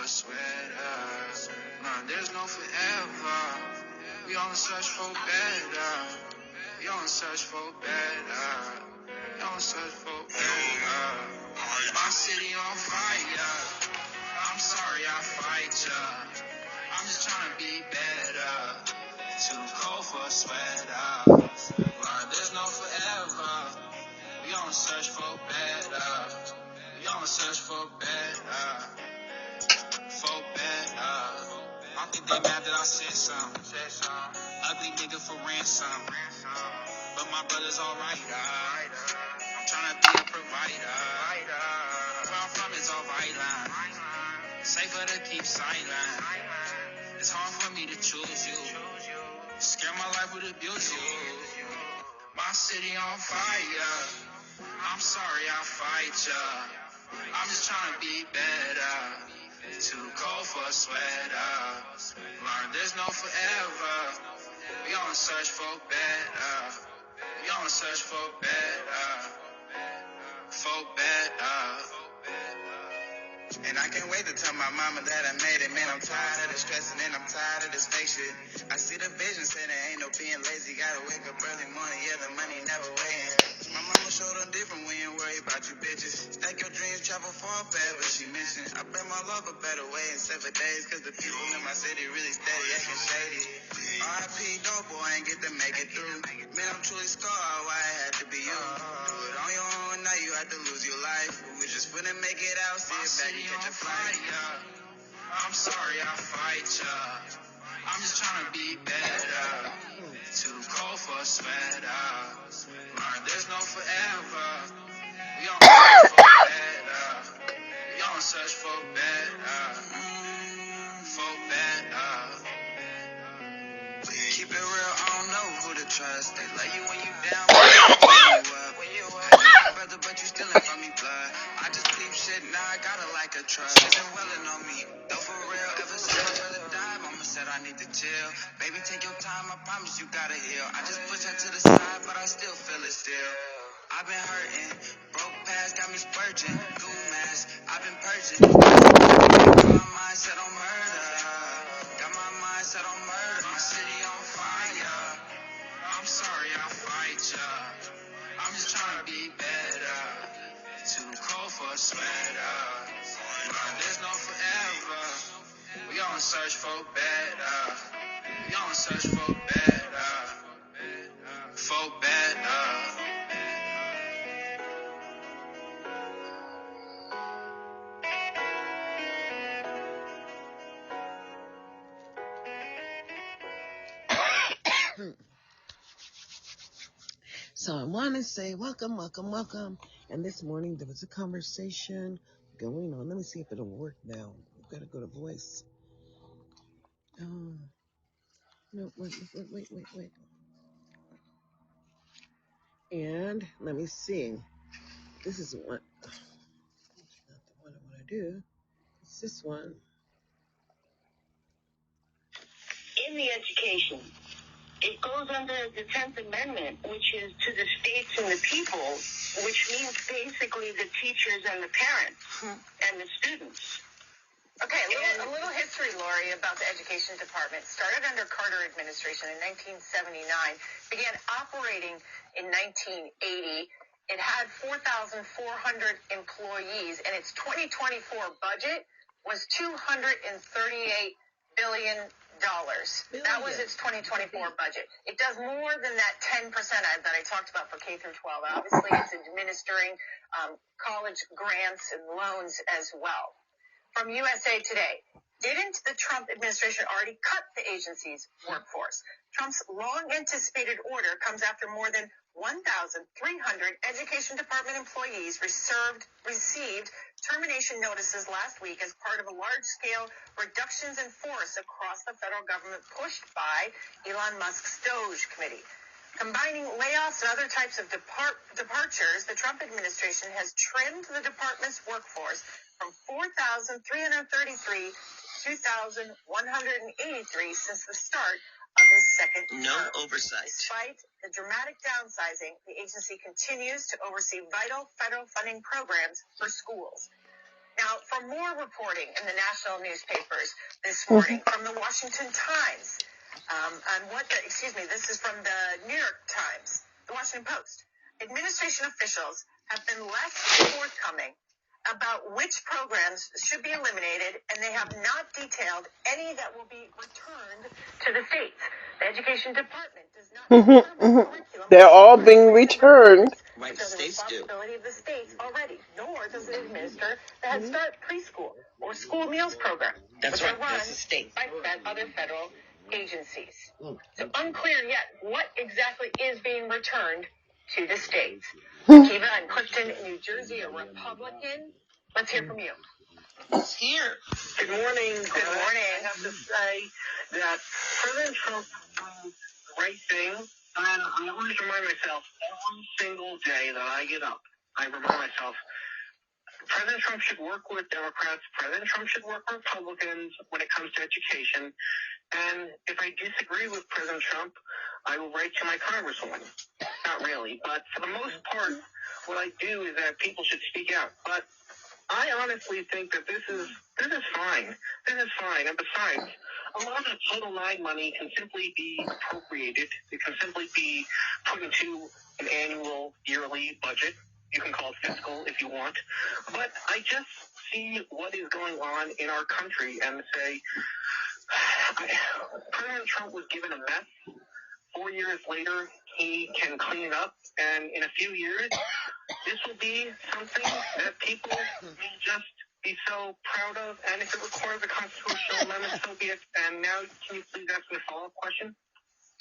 a sweater. Nah, there's no forever. We on the search for better. We on the search for better. We on the search for better. My city on fire. I'm sorry I fight ya. I'm just trying to be better. Too cold for a sweater. Nah, there's no forever. We on the search for better. We on the search for better. For better. I think they mad that I said something. Ugly nigga for ransom. But my brother's alright. I'm trying to be a provider. Where I'm from is all violent. Safer to keep silent. It's hard for me to choose you. Scare my life would abuse you. My city on fire. I'm sorry I fight ya. I'm just trying to be better. Too cold for a sweater. Learn there's no forever. We on the search for better. We on the search for better. For better. And I can't wait to tell my mama that I made it. Man, I'm tired of the stressing and I'm tired of this fake shit. I see the vision, say there ain't no being lazy. Gotta wake up early morning, yeah, the money never waiting. My mama showed them different, we ain't worried about you bitches. Stack your dreams, travel far, forever, she mentioned. I pray my love a better way in 7 days. Cause the people in my city really steady, acting shady. R.I.P. dope boy, ain't get to make it through. Man, I'm truly scarred, why it had to be you. Do it on your own, now you have to lose your life. We just finna make it out, see it back and catch a flight. I'm sorry I fight ya. I'm just trying to be better. Too cold for a sweater. Learn there's no forever. We on search for better. We on search for better. For better. Keep it real, I don't know who to trust. They love you when you down, when you up. My brother, but you stealing from me blood. I just peep shit, now I gotta like a trust. She been welling on me, though for real. Ever since my brother died, mama said I need to chill. Baby, take your time, I promise you gotta heal. I just push her to the side, but I still feel it still. I've been hurting, broke past got me spurging. New mask, I've been purging. Got my mindset on murder. Got my mindset on murder. My city on fire. I'm sorry I fight ya. I'm just trying to be better. Too cold for a sweater. But there's no forever. We on search for better. We on search for better. For better. So I want to say welcome. And this morning there was a conversation going on. Let me see if it'll work now. I've got to go to voice. No, wait. And let me see. This is one. It's not the one I want to do. It's this one. In the education, it goes under the 10th Amendment, which is to the states and the people, which means basically the teachers and the parents and the students. Okay, a little history, Lori, about the Education Department. Started under Carter administration in 1979, began operating in 1980. It had 4,400 employees, and its 2024 budget was $238 billion. That was its 2024 budget. It does more than that 10% that I talked about for K through 12. Obviously, it's administering college grants and loans as well. From USA Today, didn't the Trump administration already cut the agency's workforce? Trump's long-anticipated order comes after more than 1,300 Education Department employees received termination notices last week as part of a large-scale reductions in force across the federal government pushed by Elon Musk's DOGE committee. Combining layoffs and other types of departures, the Trump administration has trimmed the department's workforce from 4,333 to 2,183 since the start of his second term. No oversight. Despite the dramatic downsizing, the agency continues to oversee vital federal funding programs for schools. Now, for more reporting in the national newspapers this morning from the Washington Times, this is from the New York Times, the Washington Post. Administration officials have been less forthcoming about which programs should be eliminated, and they have not detailed any that will be returned to the states. The Education Department does not determine curriculum. They're all being returned. Right, the states do. Responsibility of the states already, nor does it administer the Head Start preschool or school meals program. That's right. That's the state. By other federal agencies. So unclear yet what exactly is being returned to the states. Kiva in Clifton, New Jersey, a Republican. Let's hear from you. Let's hear. Good morning. Good morning. I have to say that President Trump did the right thing, and I always remind myself every single day that I get up, I remind myself President Trump should work with Democrats. President Trump should work with Republicans when it comes to education. And if I disagree with President Trump, I will write to my congresswoman. Not really, but for the most part, what I do is that people should speak out. But I honestly think that this is fine. This is fine. And besides, a lot of the Title IX money can simply be appropriated. It can simply be put into an annual, yearly budget. You can call it fiscal if you want. But I just see what is going on in our country and say, President Trump was given a mess. 4 years later, he can clean it up. And in a few years, this will be something that people will just be so proud of. And if it requires a constitutional amendment, so be it. And now, can you please ask me a follow-up question?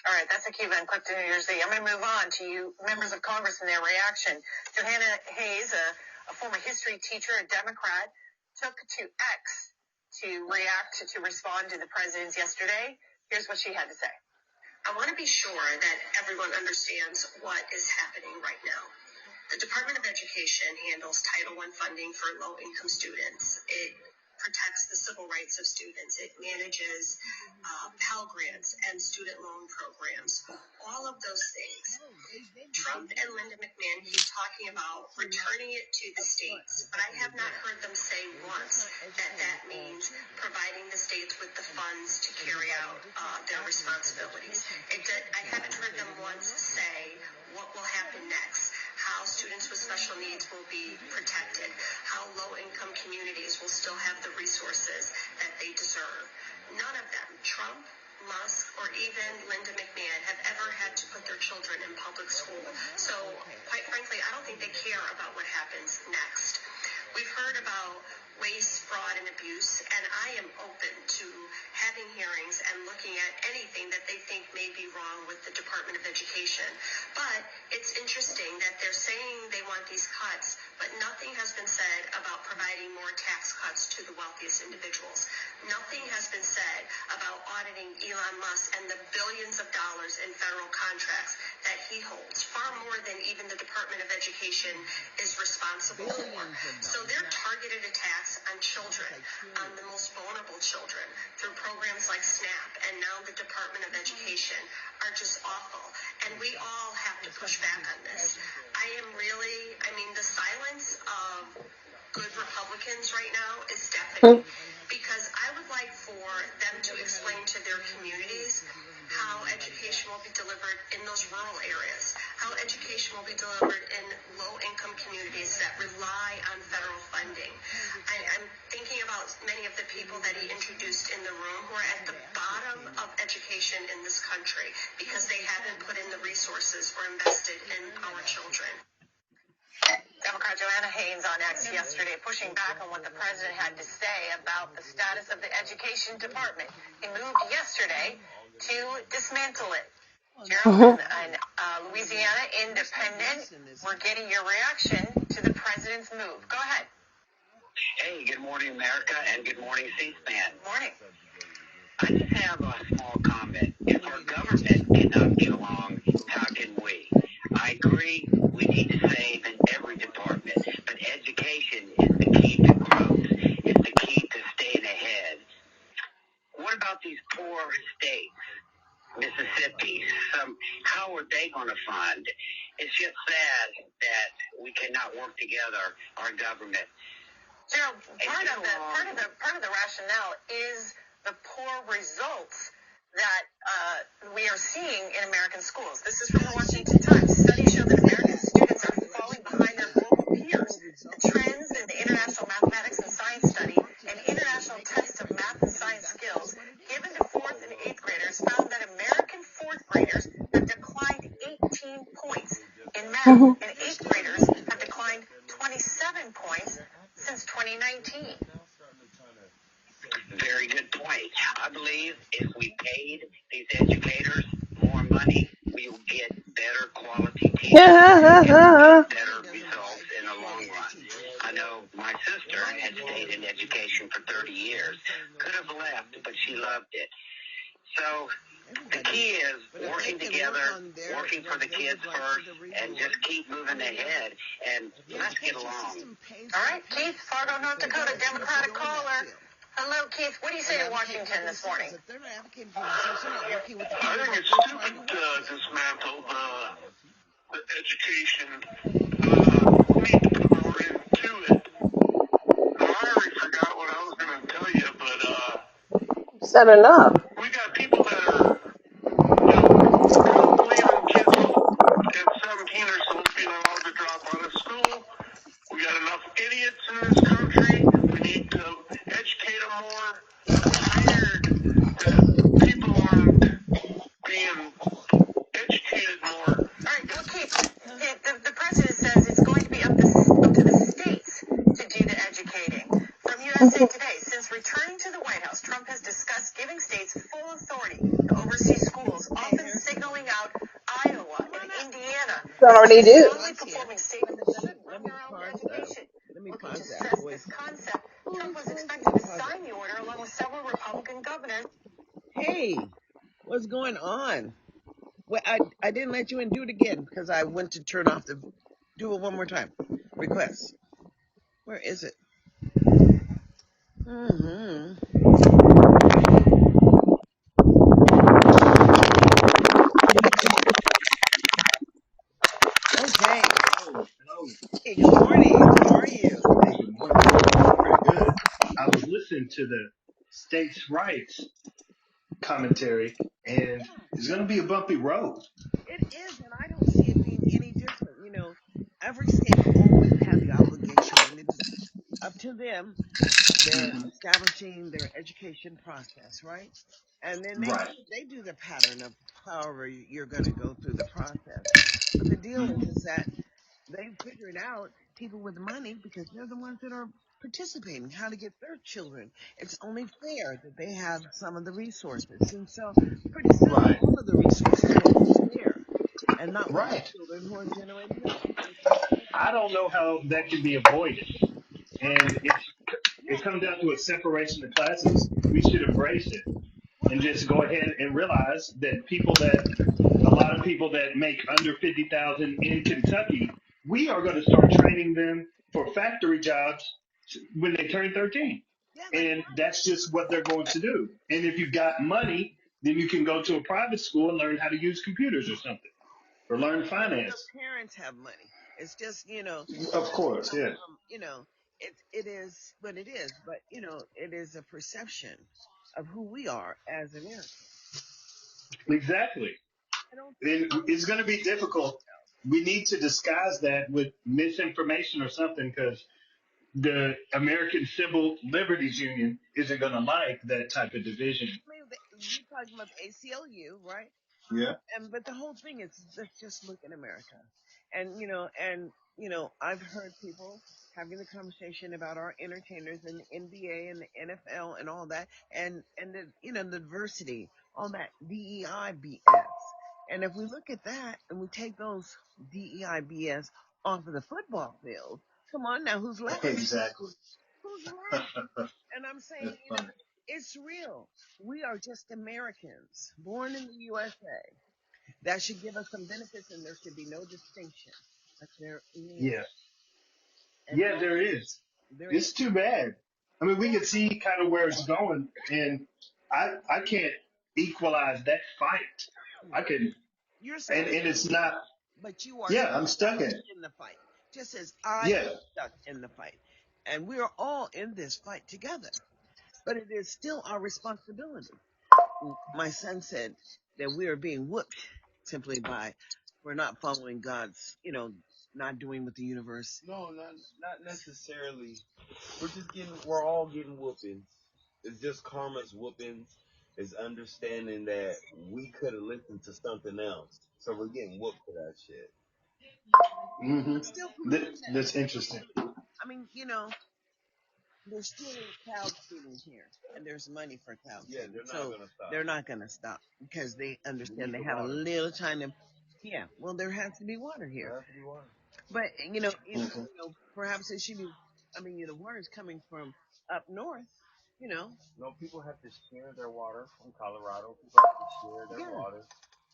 All right, that's Akiva in Clifton, New Jersey. I'm going to move on to you, members of Congress, and their reaction. Johanna Hayes, a former history teacher, a Democrat, took to X to respond to the president's yesterday. Here's what she had to say. I want to be sure that everyone understands what is happening right now. The Department of Education handles Title I funding for low-income students. It protects the civil rights of students. It manages Pell Grants and student loan programs, all of those things. Trump and Linda McMahon keep talking about returning it to the states, but I have not heard them say once that means providing the states with the funds to carry out their responsibilities. I haven't heard them once say what will happen next, how students with special needs will be protected, how low-income communities will still have the resources that they deserve. None of them, Trump, Musk, or even Linda McMahon, have ever had to put their children in public school. So, quite frankly, I don't think they care about what happens next. We've heard about waste, fraud, and abuse, and I am open to having hearings and looking at anything that they think may be wrong with the Department of Education. But it's interesting that they're saying they want these cuts, but nothing has been said about providing more tax cuts to the wealthiest individuals. Nothing has been said about auditing Elon Musk and the billions of dollars in federal contracts that he holds, far more than even the Department of Education is responsible for. So they're targeted attacks on children, on the most vulnerable children, through programs like SNAP and now the Department of Education are just awful. And we all have to push back on this. The silence of good Republicans right now is deafening, because I would like for them to explain to their communities how education will be delivered in those rural areas, how education will be delivered in low-income communities that rely on federal funding. I'm thinking about many of the people that he introduced in the room who are at the bottom of education in this country because they haven't put in the resources or invested in our children. Democrat Johanna Hayes on X yesterday pushing back on what the president had to say about the status of the Education Department. He moved yesterday to dismantle it. Gerald and Louisiana Independent, we're getting your reaction to the president's move. Go ahead. Hey, good morning, America, and good morning, C-SPAN. Morning. I just have a small comment. If our government cannot get along, how can we? I agree we need to save in every department, but education is the key to growth. It's the key to staying ahead. What about these poor states? Mississippi, how are they going to fund? It's just sad that we cannot work together, our government. Gerald, part of the rationale is the poor results that we are seeing in American schools. This is from the Washington Times. Studies show that American students are falling behind their global peers. The trends in the International Mathematics and Science Study and international tests of math and science skills given to fourth and eighth graders found that American fourth graders have declined 18 points in math, and eighth graders have declined 27 points since 2019. Very good point. I believe if we paid these educators more money, we will get better quality teachers and better results in the long run. I know my sister had stayed in education for 30 years. Could have left, but she loved it. So the key is working together, working for the kids first, and just keep moving ahead, and let's get along. All right, Keith, Fargo, North Dakota, Democratic caller. Hello, Keith. What do you say to Washington this morning? I think it's stupid to dismantle the education. We need to put more into it. Now, I already forgot what I was going to tell you, but Said enough. we got people that are, constantly leaving kids at 17 are supposed to be allowed to drop out of school. We got enough idiots in this country. We need to educate them more. I'm tired that people aren't being educated more. All right, well, Keith, the president says it's going to be up to the states to do the educating. From USA Today, since returning to the White House, Trump has discussed giving states full authority to oversee schools, often signaling out Iowa and Indiana. Already do. Performing states should run their own education. Looking to stress this concept, Trump was expected to sign the order along with several Republican governors. Hey, what's going on? Well, I didn't let you in. Do it again because I went to turn off the. Do it one more time. Request. Where is it? Mm-hmm. Okay. Hello. Hey, good morning. How are you? Hey, good morning. Pretty good. I was listening to the states' rights commentary, and it's going to be a bumpy road. It is, and I don't see it being any different. Every state always had the obligation, and it's up to them. They're Hmm. establishing their education process, right? And then Right. they do the pattern of however you're going to go through the process. But the deal Hmm. is that they figured out people with money because they're the ones that are participating how to get their children. It's only fair that they have some of the resources, and so pretty soon Right. all of the resources will be fair and not for the Right. children who are generating wealth. I don't know how that can be avoided. And it comes down to a separation of classes. We should embrace it and just go ahead and realize that a lot of people that make under 50,000 in Kentucky, we are going to start training them for factory jobs when they turn 13. Yeah, they And that's just what they're going to do. And if you've got money, then you can go to a private school and learn how to use computers or something, or learn their finance. parents have money. It's just Of course, yeah. it is what it is, but it is a perception of who we are as Americans. Exactly. I don't think It's going to be difficult. We need to disguise that with misinformation or something because the American Civil Liberties Union isn't going to like that type of division. you're talking about the ACLU, right? Yeah. But the whole thing is let's just look at America, and I've heard people having the conversation about our entertainers and the NBA and the NFL and all that, and the diversity, all that DEI BS. And if we look at that and we take those DEI BS off of the football field, come on now, who's left? Exactly. Who's left? And I'm saying, That's funny. it's real. We are just Americans born in the USA. That should give us some benefits, and there should be no distinction. But there is, Yeah. and Yeah, there is. there is. It's too bad. I mean, we can see kind of where it's going, and I can't equalize that fight. I can, You're and stuck, it's not. but you are Yeah, I'm stuck stuck in it. in the fight, just as I Yeah. am stuck in the fight. And we are all in this fight together. But it is still our responsibility. My son said that we are being whooped simply by we're not following God's, not doing what the universe. No, not necessarily. We're all getting whoopings. It's just karma's whoopings. It's understanding that we could have listened to something else, so we're getting whooped for that shit. Hmm. But still polluting that. That's interesting. I mean, there's still cloud seeding here, and there's money for cloud Yeah, seeding, they're not so gonna stop. they're not going to stop because they We understand need they the have a water. little tiny. Yeah, well, there has to be water here, There has to be water. but Hmm. perhaps it should be. I mean, the water is coming from up north. You know, No, people have to share their water from Colorado. People have to share their yeah, water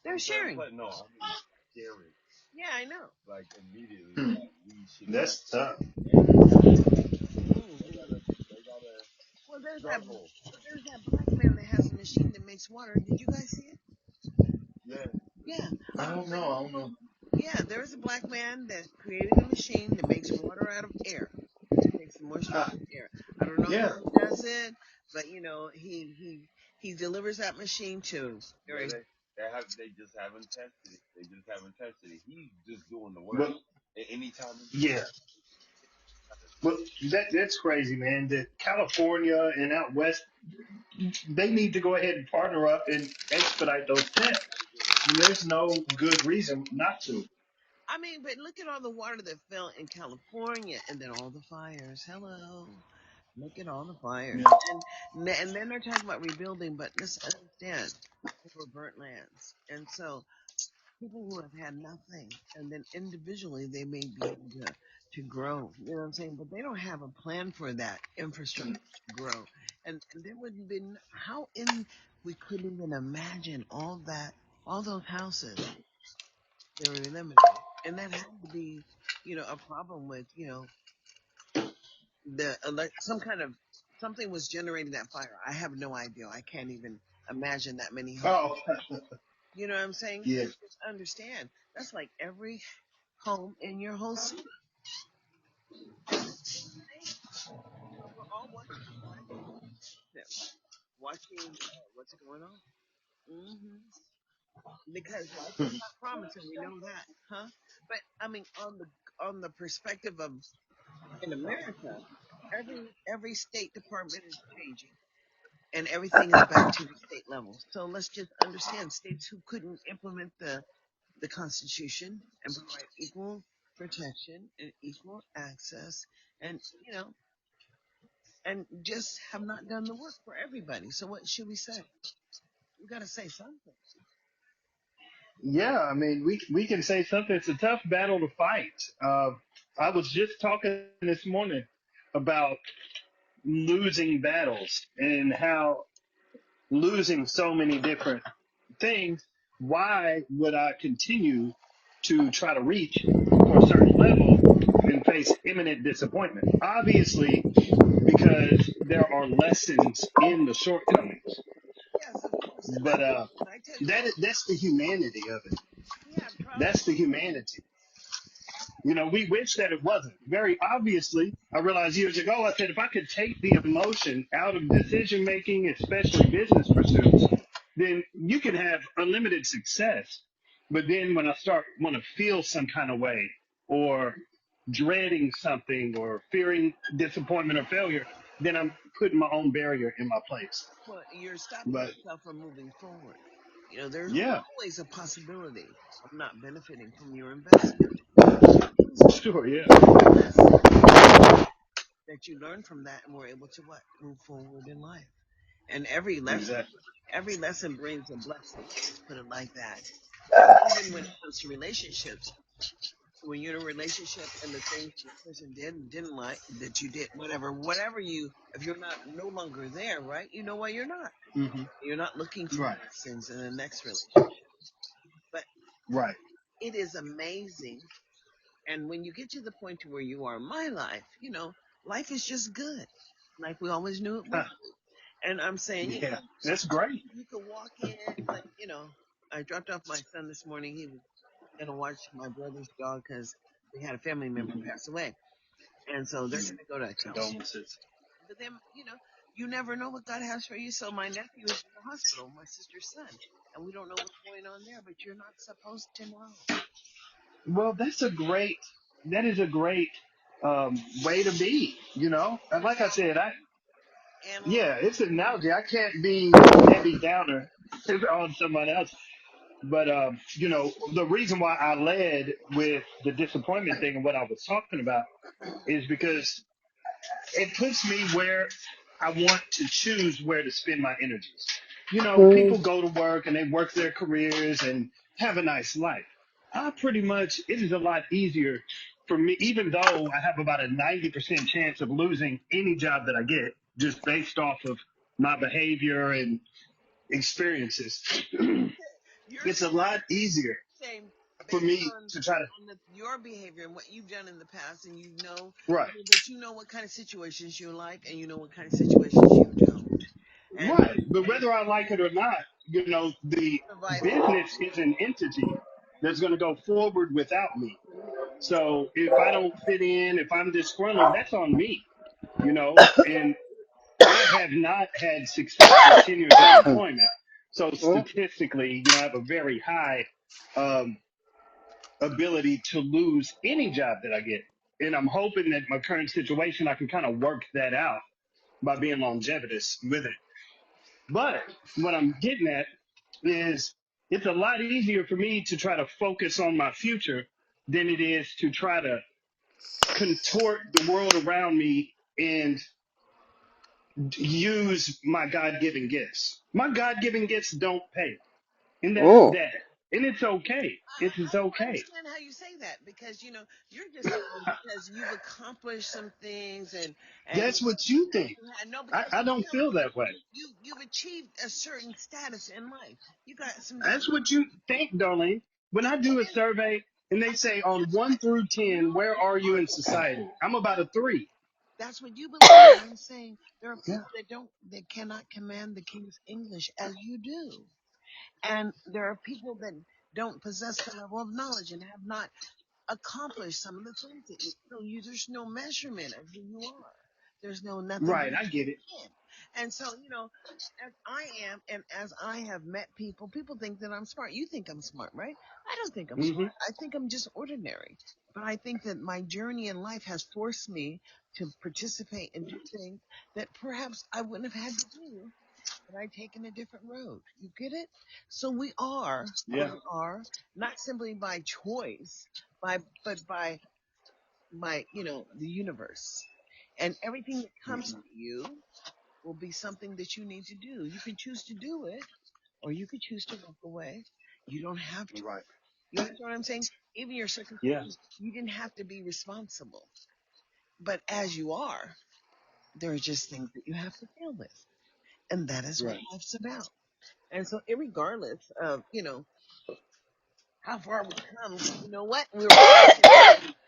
they're from certain sharing. places. No, I mean share it Yeah, I know. like immediately. Like we should be That's tough. and they Hmm. gotta Well, there's that. struggle. There's that black man that has a machine that makes water. Did you guys see it? Yeah, Yeah. I don't know. I don't know. Yeah, there's a black man that created a machine that makes water out of air. Takes the moisture out Ah, of the air. I don't know yeah. how he does it, but he delivers that machine to yeah. areas. They just haven't tested it. They just haven't tested it. He's just doing the work. But And anytime he gets yeah. But that's crazy, man. That California and out west, they need to go ahead and partner up and expedite those tests. And there's no good reason not to. I mean, but look at all the water that fell in California, and then all the fires. Hello, look at all the fires, Yeah. and then they're talking about rebuilding. But let's understand, over burnt lands, and so people who have had nothing, and then individually they may be able to grow. You know what I'm saying? But they don't have a plan for that infrastructure to grow, and there would have been how in we couldn't even imagine all that, all those houses they were eliminated, and that had to be, a problem with the some kind of something was generating that fire. I have no idea. I can't even imagine that many homes. Oh, You know what I'm saying? yeah. But just understand that's like every home in your whole city. So we're all watching them, watching what's going on. Because life is not promising, we know that, huh? But I mean, on the perspective of in America, every state department is changing, and everything is back to the state level. So let's just understand states who couldn't implement the Constitution and provide equal protection and equal access, and and just have not done the work for everybody. So what should we say? We got to say something. Yeah, I mean, we can say something. It's a tough battle to fight. I was just talking this morning about losing battles and how losing so many different things. Why would I continue to try to reach for a certain level and face imminent disappointment? Obviously, because there are lessons in the shortcomings. Yes, of course. But And I tell you, that's the humanity of it. we have trials. That's the humanity. You know, we wish that it wasn't. Very obviously, I realized years ago, I said if I could take the emotion out of decision making, especially business pursuits, then you can have unlimited success. But then when I start want to feel some kind of way or dreading something or fearing disappointment or failure, then I'm putting my own barrier in my place. Well, you're stopping But yourself from moving forward. There's yeah, always a possibility of not benefiting from your investment. Those are sure, yeah, lessons that you learn from that, and we're able to what move forward in life. And exactly. every lesson brings a blessing. Let's put it like that. And even when it comes to relationships, when you're in a relationship and the things the person did and didn't like that you did, whatever if you're not no longer there, right? You know why you're not. Hmm. You're not looking for Right, blessings in the next relationship. But right. it is amazing. And when you get to the point to where you are in my life, life is just good. Like we always knew it would. And I'm saying, Yeah, that's great. you could walk in, like, I dropped off my son this morning. He was going to watch my brother's dog because we had a family member Hmm. pass away. And so they're going to go to California. Condolences. But then, you never know what God has for you. So my nephew is in the hospital, my sister's son, and we don't know what's going on there, but you're not supposed to know. Well, that is a great way to be, And like I said, yeah, it's an analogy. I can't be Debbie Downer on someone else. But, the reason why I led with the disappointment thing and what I was talking about is because it puts me where I want to choose where to spend my energies. People go to work and they work their careers and have a nice life. It is a lot easier for me, even though I have about a 90% chance of losing any job that I get just based off of my behavior and experiences. You're It's a lot easier saying for based me on, to try to, your behavior and what you've done in the past, and right, but you know what kind of situations you like, and you know what kind of situations you don't, and right. But whether I like it or not, the provide. business is an entity that's going to go forward without me. So if I don't fit in, if I'm disgruntled, that's on me, and I have not had success with 10 years of employment. So statistically, I have a very high um, ability to lose any job that I get. And I'm hoping that my current situation, I can kind of work that out by being longevitous with it. But what I'm getting at is it's a lot easier for me to try to focus on my future than it is to try to contort the world around me and use my God-given gifts. My God-given gifts don't pay. And that's that. And it's okay. It's I okay. understand how you say that because you're just saying because you've accomplished some things and That's what you think. you had no I, because I don't feel that way. you've achieved a certain status in life. You got some That's degrees. what you think, Darlene. When I do a survey and they say on 1 through 10, where are you in society? I'm about a 3. That's what you believe. And I'm saying there are Yeah. people that cannot command the king's English as you do, and there are people that don't possess the level of knowledge and have not accomplish some of the things that there's no measurement of who you are. There's no nothing Right. you I get it. can. And so, as I am and as I have met people think that I'm smart. You think I'm smart, right? I don't think I'm Hmm. smart. I think I'm just ordinary. But I think that my journey in life has forced me to participate and do things that perhaps I wouldn't have had to do had I taken a different road. You get it? So we are where Yeah. we are, not simply by choice, but by the universe. And everything that comes to you will be something that you need to do. You can choose to do it, or you could choose to walk away. You don't have to. Right. You understand what I'm saying? Even your Yeah. circumstances, you didn't have to be responsible. But as you are, there are just things that you have to deal with. And that is what Right. life's about. And so, regardless of, how far we come, you know what?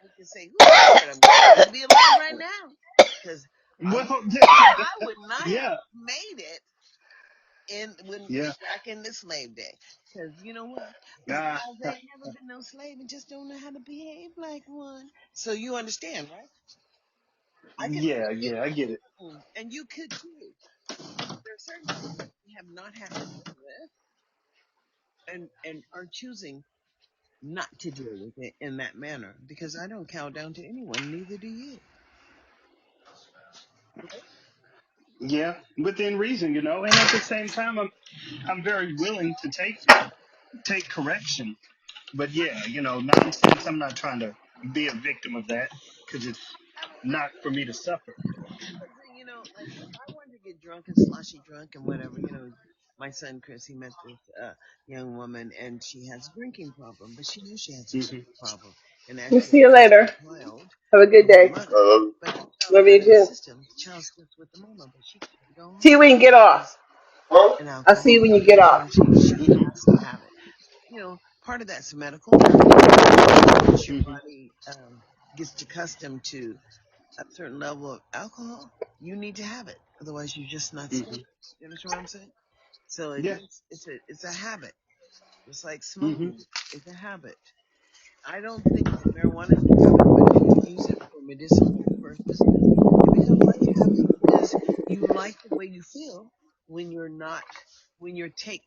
We can say, "Ooh, Lord, I'm glad to be alive right now." Because Well, I would not have yeah. made it Yeah. back in the slave day. Because you know what? The Ah, guys that ain't never been no slave and just don't know how to behave like one. So you understand, right? I could yeah. Yeah. I get it. and you could too. There are certain things that we have not had to deal with and are choosing not to deal with it in that manner because I don't cow down to anyone, neither do you. Yeah. Within reason, and at the same time, I'm very willing to take correction. But yeah, nonsense. I'm not trying to be a victim of that because it's I mean, not for me to suffer. something, like if I wanted to get drunk and sloshy drunk and whatever, my son Chris, he met this young woman and she has a drinking problem, but she knew she has a Hmm. drinking problem. And as We'll she see you approached later. the child Have a good from the day. mother, but the child Love got you in the too. system, the child slept with the mama, but she couldn't go See you home when you get because off. she's an I'll see you alcoholic. when you You get understand off. what I'm saying? She has to have it. Part of that's medical. Once your Hmm. body gets accustomed to a certain level of alcohol, you need to have it. Otherwise, you're just not Hmm. stable. You understand what I'm saying? So Yeah. it's a habit. Just like Hmm. smoking is a habit. I don't think that marijuana is a habit, but if you use it for medicinal versus it becomes less happy because you like the way you feel when you're not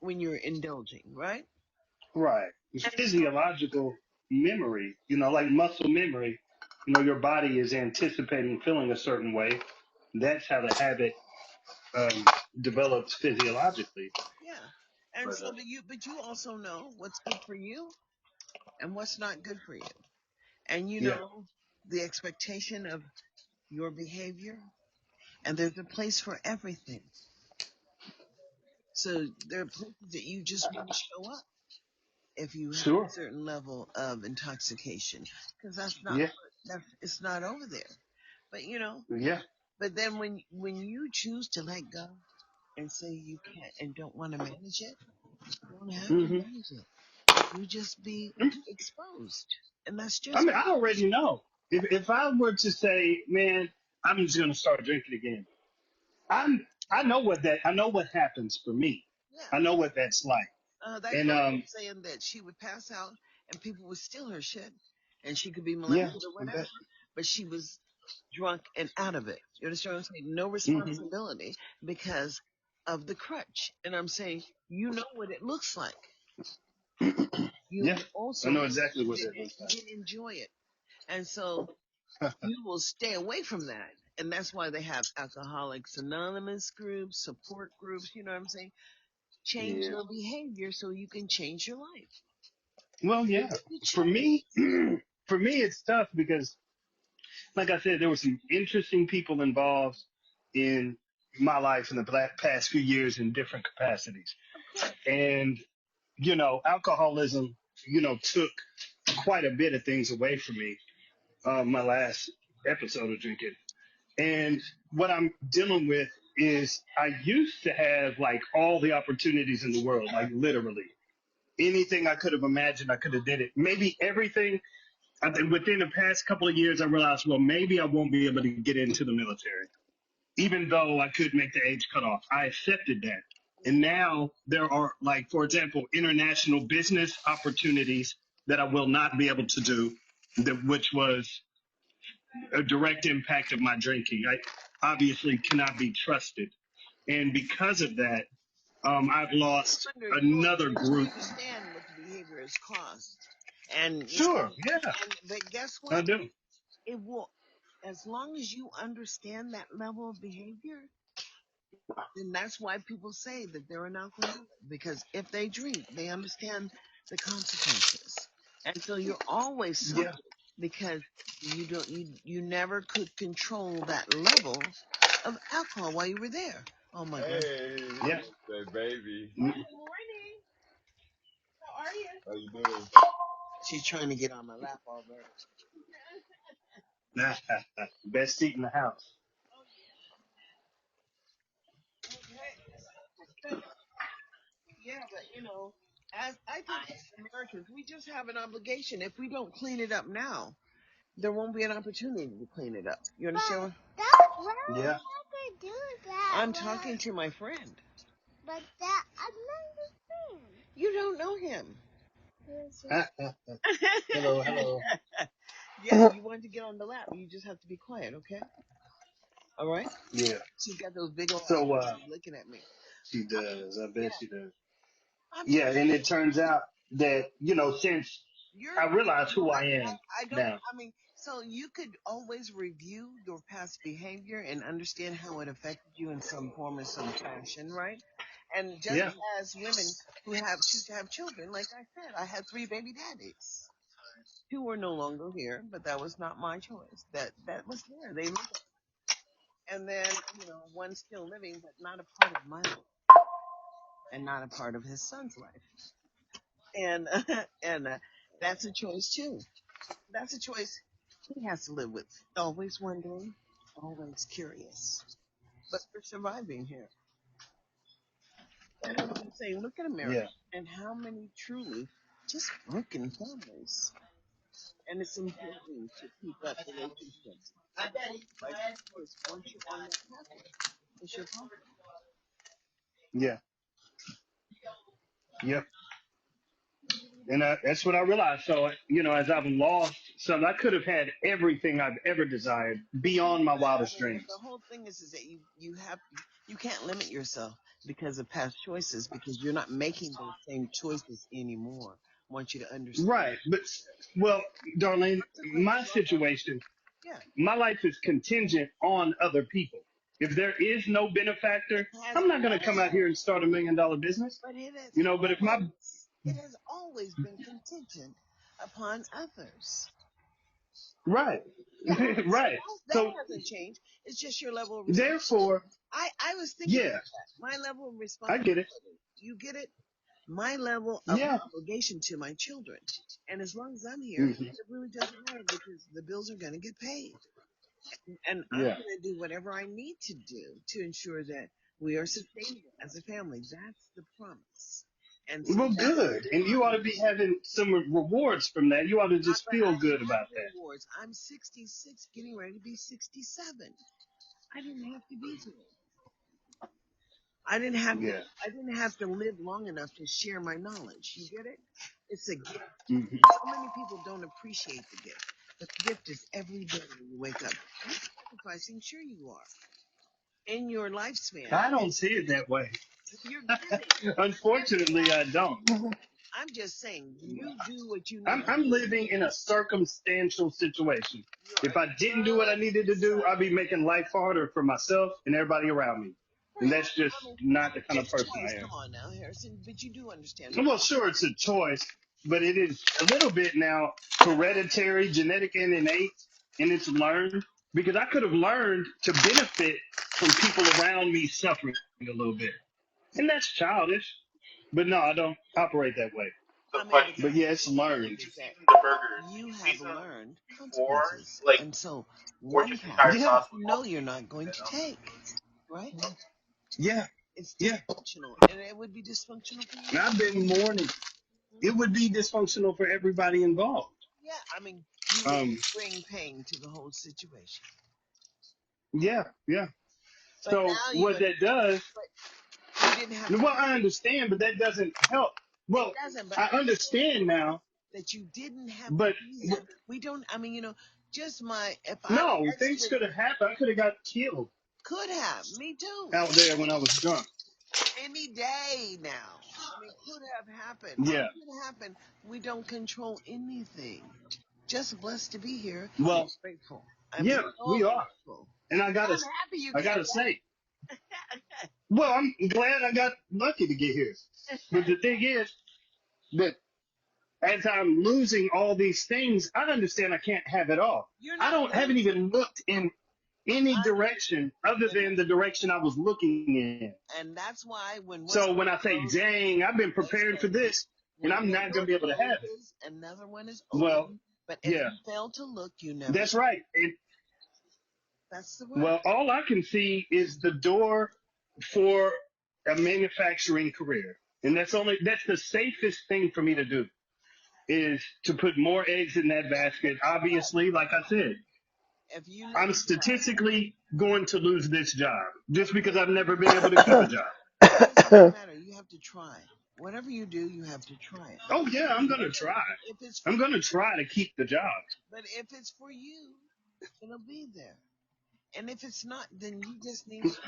when you're indulging, right? Right. It's And so physiological memory, like muscle memory. Your body is anticipating feeling a certain way. That's how the habit develops physiologically. yeah. And But so but you also know what's good for you and what's not good for you. And you yeah, know the expectation of your behavior and there's a place for everything. So there are places that you just want to show up if you have a sure. certain level of intoxication because Yeah, that's it's not over there. But yeah. but then when you choose to let go and say you can't and don't want to manage it, you don't have to hmm manage it. You just be exposed, and that's I just mean, I already know. If I were to say, man, I'm just gonna start drinking again, I know what happens for me. yeah. I know what that's like. That And girl was saying that she would pass out and people would steal her shit, and she could be yeah, molested or I whatever, bet. but she was drunk and out of it. You understand what I'm saying? No Hmm. responsibility because of the crutch. And I'm saying, you know what it looks like. Yeah, You I also know exactly lived what it that and looks you didn't enjoy it. And so you will stay away from that. And that's why they have Alcoholics Anonymous groups, support groups, you know what I'm saying? Change Yeah. your behavior so you can change your life. Well, yeah. It's a For me, choice. for me, it's tough because, like I said, there were some interesting people involved in my life in the past few years in different capacities. Of course. And, alcoholism, took quite a bit of things away from me, my last episode of drinking. And what I'm dealing with is I used to have like all the opportunities in the world, like literally anything I could have imagined, I could have did it. Maybe everything. I think within the past couple of years, I realized, well, maybe I won't be able to get into the military, even though I could make the age cutoff. I accepted that. And now there are, like, for example, international business opportunities that I will not be able to do, which was a direct impact of my drinking. I obviously cannot be trusted. And because of that, I've lost another You group. understand what the behavior has caused. And Sure, yeah, but guess I what? do. It will as long as you understand that level of behavior, then that's why people say that they're an alcoholic. Because if they drink, they understand the consequences. And so you're always Yeah, suffering because you never could control that level of alcohol while you were there. Oh my God. Hey, yeah. say baby, Good morning. How are you? how you doing? She's trying to get on my lap already. Best seat in the house. Oh yeah. Okay. Yeah, but as I think as Americans, we just have an obligation. If we don't clean it up now, there won't be an opportunity to clean it up. You understand? Why would Yeah. I do that? I'm talking to my friend. But that I'm not a fan. You don't know him. Hello, hello. Yeah, you want to get on the lap. You just have to be quiet, okay? All right? Yeah. She's got those big old eyes. So She's looking at me. she does. I bet Yeah, she does. I'm Yeah, just and it turns out that, since you're I realize you know who what I am I don't now. I mean so you could always review your past behavior and understand how it affected you in some form or some fashion, right? And just Yeah. as women who have choose to have children, like I said, I had three baby daddies. Two are no longer here, but that was not my choice. That was there. They lived, and then one's still living, but not a part of my life, and not a part of his son's life. And and that's a choice too. That's a choice he has to live with. Always wondering, always curious. But we're surviving here. And I'm saying, look at America Yeah. and how many truly just broken families. And it's important to keep up relationships. Like, of course, once you're on that pathway, it's your problem. Yeah. Yep. And that's what I realized. So, as I've lost So I could have had everything I've ever desired beyond my wildest But the dreams. whole thing is that you can't limit yourself because of past choices because you're not making those same choices anymore. I want you to understand. Right. But, well, Darlene, Consequences my are hard. situation, Yeah, my life is contingent on other people. If there is no it benefactor, has I'm not going to come out always, here and start $1 million business. but But if my, it has always been contingent upon others. right, Yeah, so right. that So hasn't changed. It's just your level of responsibility. therefore, I was thinking yeah, about that. My level of I get it. responsibility. You get it? My level of Yeah. obligation to my children. And as long as I'm here, Hmm. it really doesn't matter because the bills are going to get paid. And I'm Yeah. going to do whatever I need to do to ensure that we are sustainable as a family. That's the promise. And so Well, that is good. the And you ought to promise. be having some rewards from that. You ought to just But feel I good have about that. rewards. I'm 66, getting ready to be 67. I didn't have to be here. I didn't have to. Yeah. I didn't have to live long enough to share my knowledge. You get it? It's a gift. Hmm. So many people don't appreciate the gift. But the gift is every day when you wake up. You're sacrificing, sure you are. In your lifespan, I don't see it that way. you're getting. You're Unfortunately, I don't. sacrificing. I'm just saying, you do what you need to I'm do. living in a circumstantial situation. You're If a I didn't do what I good needed to do, son. I'd be making life harder for myself and everybody around me. And Right. that's just I mean, not the kind of it's a person choice. I am. Come on now, Harrison. But you do understand. Well, sure, it's a choice, but it is a little bit now hereditary, genetic, and innate, and it's learned. Because I could have learned to benefit from people around me suffering a little bit. And that's childish. But no, I don't operate that way. The I mean, but the But question yeah, whole it's point learned. is that the burgers, did you you have season learned before, consequences. like, And so or one just entire path Yeah, sauce you know before you're putting not going it to on? take, right? yeah, It's yeah. dysfunctional. And it would be dysfunctional for you And I've too. been mourning. It would be dysfunctional for everybody involved. Yeah, I mean, you would Um, bring pain to the whole situation. yeah, yeah. But So now you what that understand. does, But you didn't have to. well, I understand, but that doesn't help. It Well, doesn't. But I I'm understand now, that you didn't have to but be here. We don't. I mean, just if I no, things exited, could have happened. I could have got killed could have. Me too. out there when I was drunk. Any day now. I mean, could have happened. Yeah. Could happen. We don't control anything. Just blessed to be here. Well, Grateful. I'm yeah, so we are. grateful. And I'm happy you I came gotta say, back. well, I'm glad I got lucky to get here. But the thing is that as I'm losing all these things, I understand I can't have it all. You're I not don't haven't losing. even looked in any I direction other understand than the direction I was looking in. that. And that's why when one So when door I say, closes, dang, I've been another preparing for opens. this and When I'm one not going door to be able to have it. closes, another one is Well, open. But if yeah, you fail to look, you never. that's right. That's the word. Well, all I can see is the door for a manufacturing career. And that's the safest thing for me to do is to put more eggs in that basket. Obviously, like I said, If you I'm never try, statistically going to lose this job just because I've never been able to keep a job. it doesn't matter. You have to try. Whatever you do, you have to try it. Oh yeah, I'm going to try. If it's for I'm going to you, try to keep the job. but if it's for you, it'll be there. And if it's not, then you just need to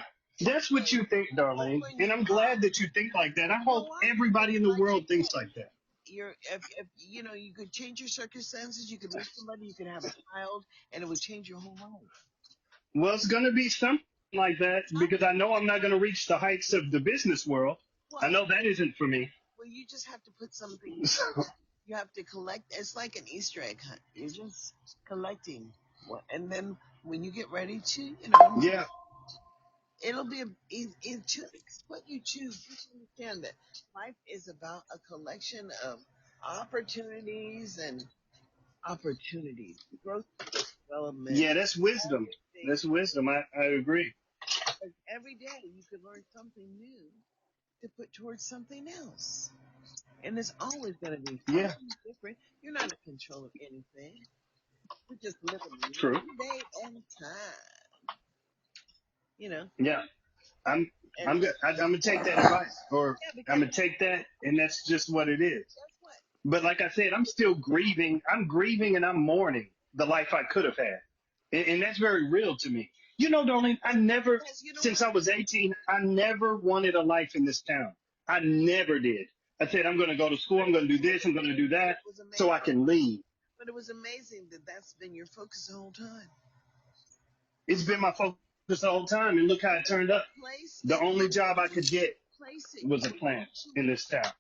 That's what you think, Darlene. open And your I'm glad eyes. that you think like that. I You know hope what? everybody in the Like I world thinks said, like that. if you could change your circumstances, you could meet somebody, you could have a child, and it would change your whole life. Well, it's going to be something like that because I know I'm not going to reach the heights of the business world. Well, I know that isn't for me. well, you just have to put something. So, You have to collect. It's like an Easter egg hunt. You're just collecting what, and then when you get ready to, yeah, it'll be it's what you choose. Just understand that life is about a collection of opportunities and opportunities, growth, development, yeah, that's wisdom. everything. That's wisdom. I agree. Because every day you could learn something new to put towards something else. And it's always going to be Yeah, something different. You're not in control of anything. We're just living true. one day at a time, you know. Yeah, I'm. And I'm good. I'm gonna take that advice, or yeah, I'm because gonna take that, and that's just what it is. guess what? But like I said, I'm still grieving. I'm grieving and I'm mourning the life I could have had. And that's very real to me. You know, darling, I never, Because you know since what? I was 18, I never wanted a life in this town. I never did. I said, I'm going to go to school. I'm going to do this. I'm going to do But that it was so amazing. I can leave. But it was amazing that that's been your focus the whole time. It's been my focus the whole time. And look how it turned The up. place The that only you job I could get the place that was you a were plant in actually this town.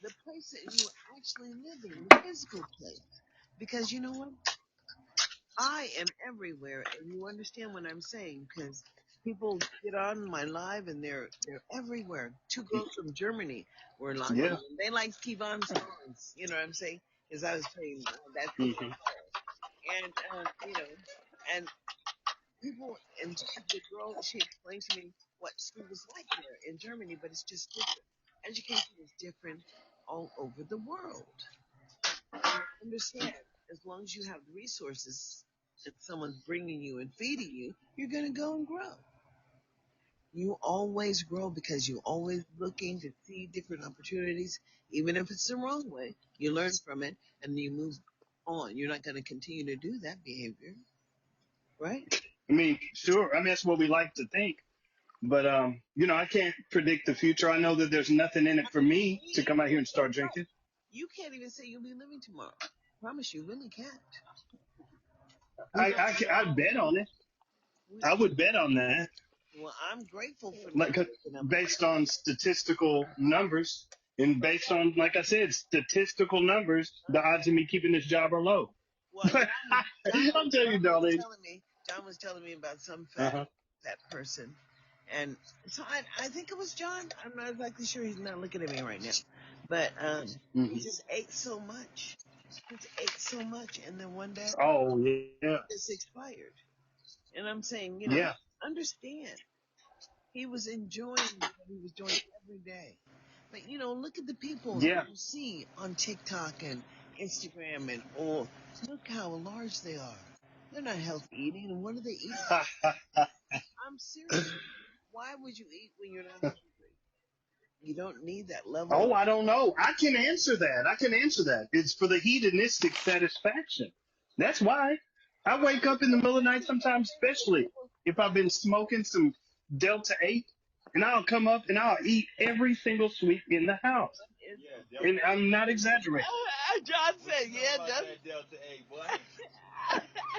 the place that you were actually living, the physical place. Because you know what? I am everywhere, and you understand what I'm saying. Because people get on my live, and they're everywhere. Two girls from Germany were live. Yeah. They like Kevon's songs. You know what I'm saying? Because I was playing that's what they Hmm. call. And and people and the girl she explained to me what school was like there in Germany, but it's just different. Education is different all over the world. And understand, as long as you have the resources that someone's bringing you and feeding you, you're gonna go and grow. You always grow because you're always looking to see different opportunities, even if it's the wrong way. You learn from it and you move on. You're not going to continue to do that behavior, right? I mean, sure. I mean, that's what we like to think. But you know, I can't predict the future. I know that there's nothing in it for me to Me, come out here and start right. drinking. You can't even say you'll be living tomorrow. Promise you, really can't. We don't I know. bet on it. We, I would bet on that, well, I'm grateful for not like waking up. based on statistical numbers and based on, like I said, statistical numbers. The odds of me keeping this job are low. Well, I'm telling you, darling. John was telling me about some Uh huh. fat person, and so I think it was John. I'm not exactly sure. He's not looking at me right now, but he Hmm. just ate so much. Just ate so much, and then one day Oh yeah, it's expired. And I'm saying, yeah, understand. He was enjoying what he was doing every day. But look at the people that yeah. you see on TikTok and Instagram and all. Look how large they are. They're not healthy eating. And what are they eating? I'm serious. Why would you eat when you're not hungry? You don't need that level of. Oh, I don't know. I can answer that. I can answer that. It's for the hedonistic satisfaction. That's why. I wake up in the middle of the night sometimes, especially if I've been smoking some Delta 8, and I'll come up and I'll eat every single sweet in the house. Yeah, And Delta I'm 8. not exaggerating. John What said, you know yeah, about that's. that Delta 8, boy?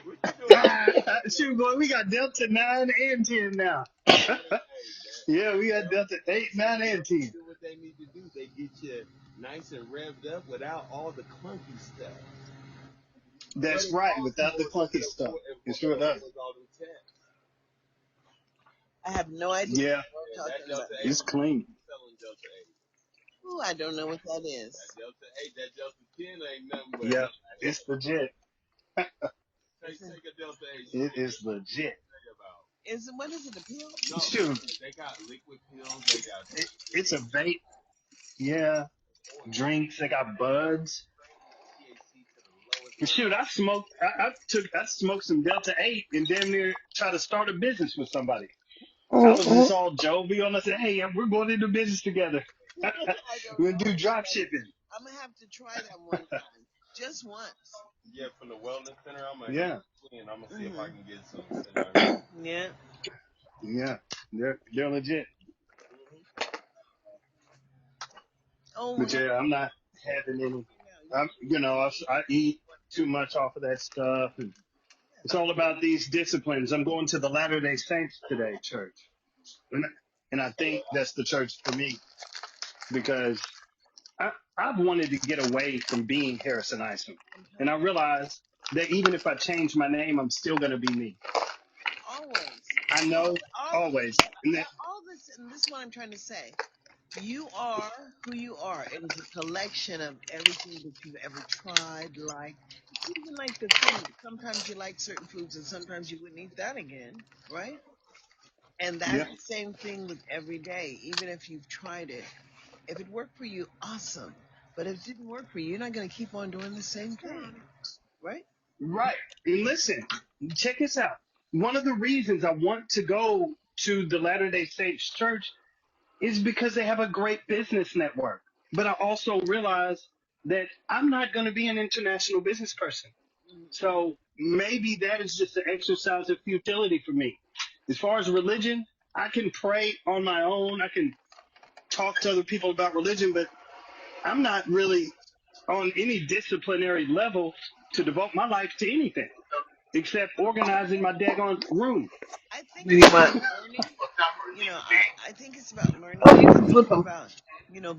What you know about that Delta Shoot, boy, we got Delta 9 and 10 now. Hey, Yeah, we got Delta, Delta 8, 9, and Delta 10. do what they need to do. They get you nice and revved up without all the clunky stuff. But That's it right, costs without the more, so clunky stuff. It it sure does. avoids all them tests. I have no idea Yeah, what And we're that talking about. Delta 8 it's was supposed to clean. be selling Delta 8. Ooh, I don't know what that is. That Delta 8, that Delta 10 ain't nothing but Yeah, a it's headache. legit. Take, Is it, take a Delta 8, see It what is legit. they say about. what is it, a pill? No, Shoot, they got liquid pills, they got it's a vape. Yeah, oil. drinks. They got buds. THC to the lowest Shoot, level. I smoked some Delta 8 and damn near tried to start a business with somebody. I was Mm-mm. just all jovial and I said, hey, we're going into business together. I don't We're know going to do what drop that is. shipping. I'm gonna have to try that one time, just once. Yeah, from the wellness center, I'm gonna hit Yeah, and I'm gonna see if I Mhm. can get some sent out here. Yeah. yeah. They're legit. Mm-hmm. Oh But no. yeah, I'm not having any. Now you I eat too much off of that stuff. And it's all about these disciplines. I'm going to the Latter Day Saints today, church. And, and I think that's the church for me because I've wanted to get away from being Harrison Isom. I'm And telling I you, realized that even if I change my name, I'm still going to be me. always, I know always. And that, all this, and this is what I'm trying to say. You are who you are. It is a collection of everything that you've ever tried, like even like the food. Sometimes you like certain foods, and sometimes you wouldn't eat that again, right? And that's yeah, the same thing with every day. Even if you've tried it, if it worked for you, awesome. But if it didn't work for you, you're not going to keep on doing the same thing, right? right. And listen, check this out. One of the reasons I want to go to the Latter Day Saints church is because they have a great business network. But I also realize that I'm not going to be an international business person. So maybe that is just an exercise of futility for me. As far as religion, I can pray on my own. I can talk to other people about religion, but I'm not really on any disciplinary level to devote my life to anything except organizing my daggone room. I think Maybe it's what? about learning. I think it's about learning. Oh, you I can think flip it's them. about,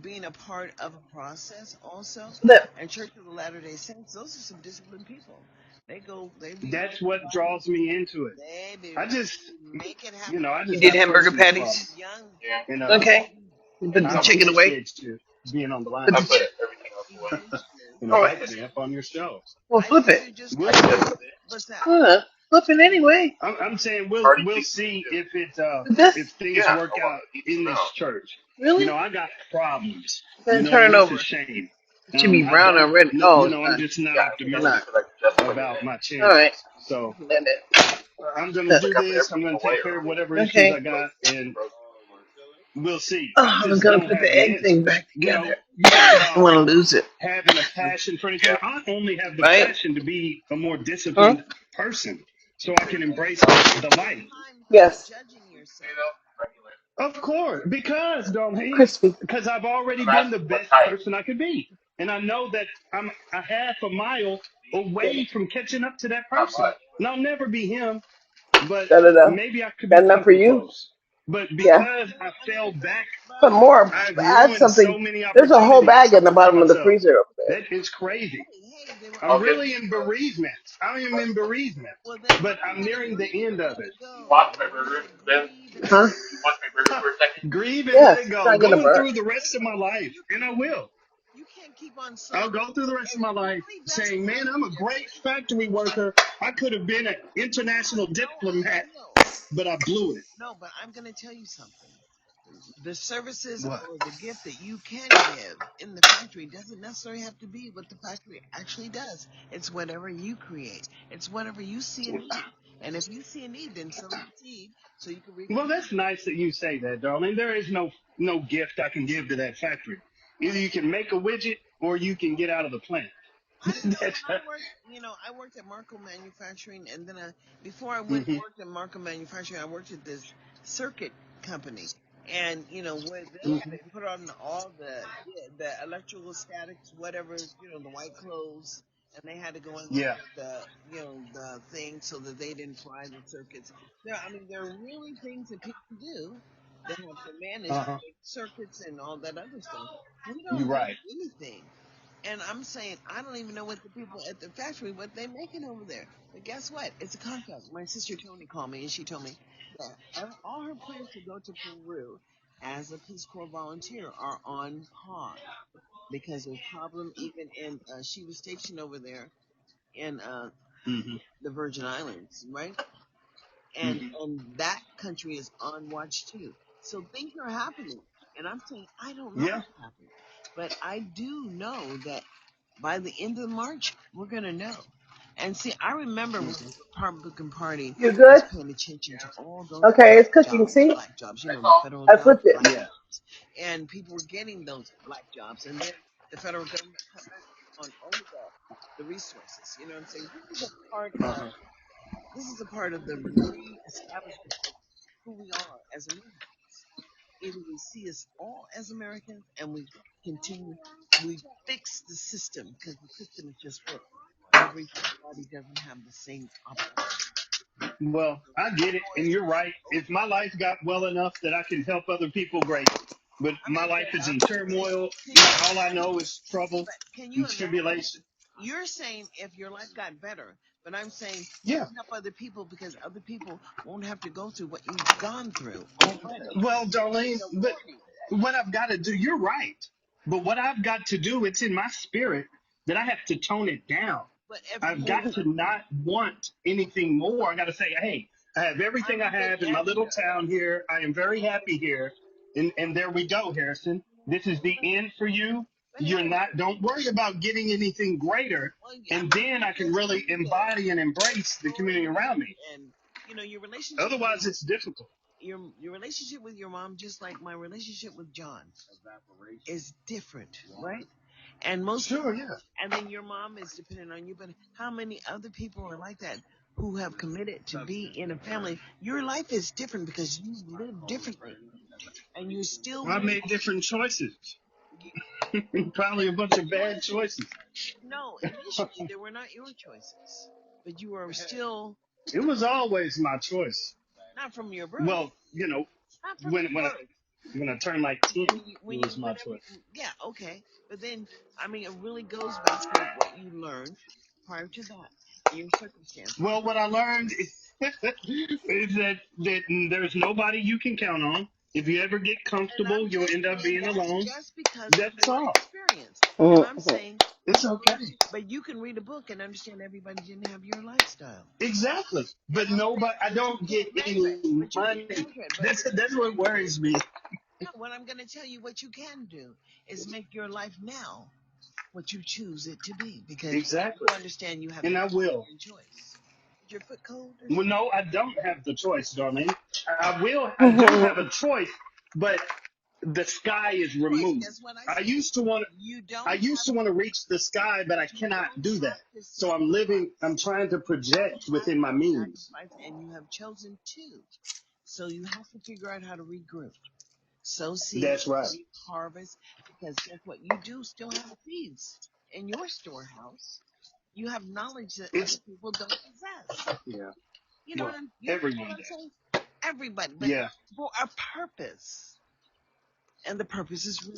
being a part of a process also. Flip. And Church of the Latter-day Saints, those are some disciplined people. They be That's reading the what Bible. draws me into it. They be I just, make it you happen. know, I You just did got hamburger personal patties? problems. Young, And Okay. You put I the chicken away? appreciate you being on the line Put the with me. youngsters. You know, All right. hopefully up on your show. Well, I flip think it. they're just We'll coming. see. What's that? Flip it anyway. I'm saying we'll see if With this? if things work out in this church. You Really? know, I got problems. You Then know, turn and it it's a over. shame. It should be I brown don't, already. Oh, you it's know, I'm not. just not It's not. optimistic about my All right. chances. So Then it. I'm gonna do this. I'm gonna take care of whatever issues I Okay. got, and we'll see. Oh, I I'm just gonna don't put have the the egg thing answers. back You know, together. you talk I don't about want to lose it. having a passion for anything. I only have the Right? passion to be a more Huh? disciplined person so I can embrace the life. Time Yes. judging yourself. Of course, Crispy. because I've already been the best person I could be. And I know that I'm a half a mile away from catching up to that person. And I'll never be him, but Da da da. maybe I could That be enough for something you? close. But Yeah. because I fell back, Put more. I've Add ruined something. so many There's a whole bag opportunities in the for bottom of the myself. freezer up there. That is crazy. Hey, they were I'm all really in bereavement. I am in bereavement, well. Then but learn I'm how to nearing the grieve end and of let it. it go. Learn how to grieve and let Huh? it Grieve and let Yes. it It's go. not gonna Going burn. through the wait rest a of my minute. life, and I will. You can't keep on I'll saying go through the rest of it's my life really best saying, for man, I'm a great factory worker. I could have been an international no, I diplomat, know. but I blew it. No, but I'm going to tell you something. The services What? or the gift that you can give in the factory doesn't necessarily have to be what the factory actually does. It's whatever you create. It's whatever you see a need. And if you see a need, then sow the seed so you can reap the Well, that's harvest. nice that you say that, darling. There is no gift I can give to that factory. Either you can make a widget or you can get out of the plant. I don't know. That's, I worked at Marco Manufacturing, and then before I went hmm worked at Marco Manufacturing, I worked at this circuit company, and where they hmm had to put on all the electrical statics, whatever, the white clothes, and they had to go and Yeah. check the thing so that they didn't fry the circuits. There are really things that people do that have to manage Uh-huh. circuits and all that other stuff. We You're don't know right. anything. And I'm saying I don't even know what the people at the factory what they making over there. But guess what? It's a contract. My sister Tony called me and she told me that all her plans to go to Peru as a Peace Corps volunteer are on pause because there's problem even in she was stationed over there in hmm the Virgin Islands, right? and hmm and that country is on watch too. So things are happening, and I'm saying I don't know Yeah. what's happening, but I do know that by the end of March we're gonna know. And see, I remember when hmm the Republican Party You was good? paying attention to all those Okay, it's cooking. jobs, See? black jobs, the federal I jobs, flipped it. black Yeah. jobs, and people were getting those black jobs, and then the federal government cut back on all of the resources. You know what I'm saying? Uh-huh. This is a part of the re-establishment of who we are as Americans. Either we see us all as Americans and we continue, we fix the system because the system is just broke. Everybody doesn't have the same opportunity. Well, I get it, and you're right. If my life got well enough that I can help other people, great. But I my mean, life is in can, turmoil. can you All I know imagine? is trouble But can you and imagine? tribulation. You're saying if your life got better, but I'm saying you Yeah. can help other people because other people won't have to go through what you've gone through already. Well, Darlene, It's a but warning. what I've got to do, you're right. But what I've got to do, it's in my spirit that I have to tone it down. But if I've you, got to not want anything more. I got to say, hey, I have everything I I'm going have to in my ask little you, town here. I am very happy here. And there we go, Harrison. This is the end for you. but You're not, Harrison, don't worry about getting anything greater. well, And I'm not then I can suggesting really you that. embody and embrace the Lori community around me. and your relationship Otherwise, it's difficult. your relationship with your mom, just like my relationship with John, is different, right? And most Sure, yeah. and then your mom is dependent on you. But how many other people are like that who have committed to be in a family? Your life is different because you live differently, and you still Well, I live. made different choices. Probably a bunch of bad choices. No, initially they were not your choices, but you are still It was always my choice. not from your birth, Well, you know, not from when your when I, birth. when I turned like 10, it was my Whenever, choice. yeah, okay. But then, I mean, it really goes back to what you learned prior to that, your circumstances. Well, what I learned is that there's nobody you can count on. If you ever get And I'm comfortable, you'll just end up saying being that's alone. just because of That's your all. experience. And I'm Mhm. saying, It's okay. but you can read a book and understand everybody didn't have your lifestyle. Exactly. And But I'm saying, nobody, I but you don't get can't measure it. any But you can't money. measure it. But That's what worries me. no, what I'm going to tell you, what you can do is make your life now what you choose it to be, because Exactly. you understand you have And the I power will. and choice. Is your foot cold or Well, something? no, I don't have the choice, darling. I do have a choice, but the sky is Choice. removed. Guess what I I said? used to want You I don't used have to want to reach the sky, but I you cannot don't do that. have to So I'm sacrifice. trying to You don't project have within my to means. sacrifice, and you have chosen to. So you have to figure out how to regroup. Sow seeds, That's right. reap harvest, because guess what? You do still have seeds in your storehouse. You have knowledge that other It's people don't possess. yeah. You know Well, what you understand everyone what I'm does. saying? Everybody, but Yeah. for a purpose, and the purpose is real.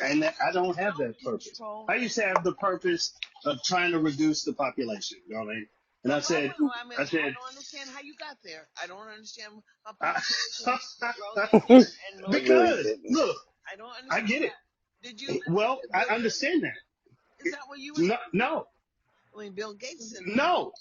And I don't have Don't that purpose. control I and used to have the purpose of trying to reduce the population, darling. And well, well, well, I I said, don't understand how you got there. I don't understand how I, population grows faster and I lower. really because didn't. look, I don't I understand get it. that. Did you listen Well, to I Bill Gates? understand that. Is that what you were No, listening to? no, I mean, Bill Gates said the same. no,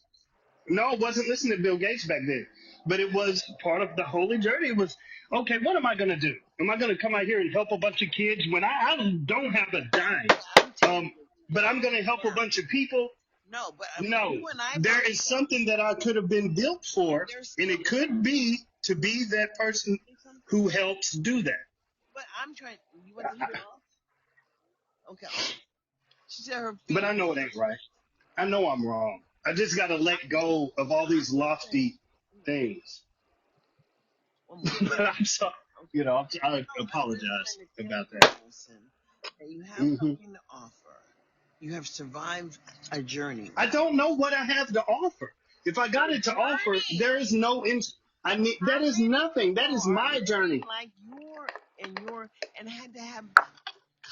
no. I wasn't listening to Bill Gates back then, but it was part of the holy journey. It was okay. What am I going to do? Am I going to come out here and help a bunch of kids when I don't have a dime? But I'm telling Um, you, but I'm going to help a now, bunch of people. no, but No, you and I there both is know, something that I could have been built and for, there's and still it could be to be that person something. who helps do that. But I'm trying. You want to leave it off? Okay, off. She said her But feet. I know it ain't right. I know I'm wrong. I just got to let go of all these I'm just saying. lofty things. One more. But I'm sorry, Okay. I No, I'm just apologize trying to tell about you, that. Wilson, that you have Hmm. something to offer. You have survived a journey. I don't know what I have to offer. If I got it to offer, Journey. there is no. I mean, How that is many nothing. That people is are my living journey. like and had to have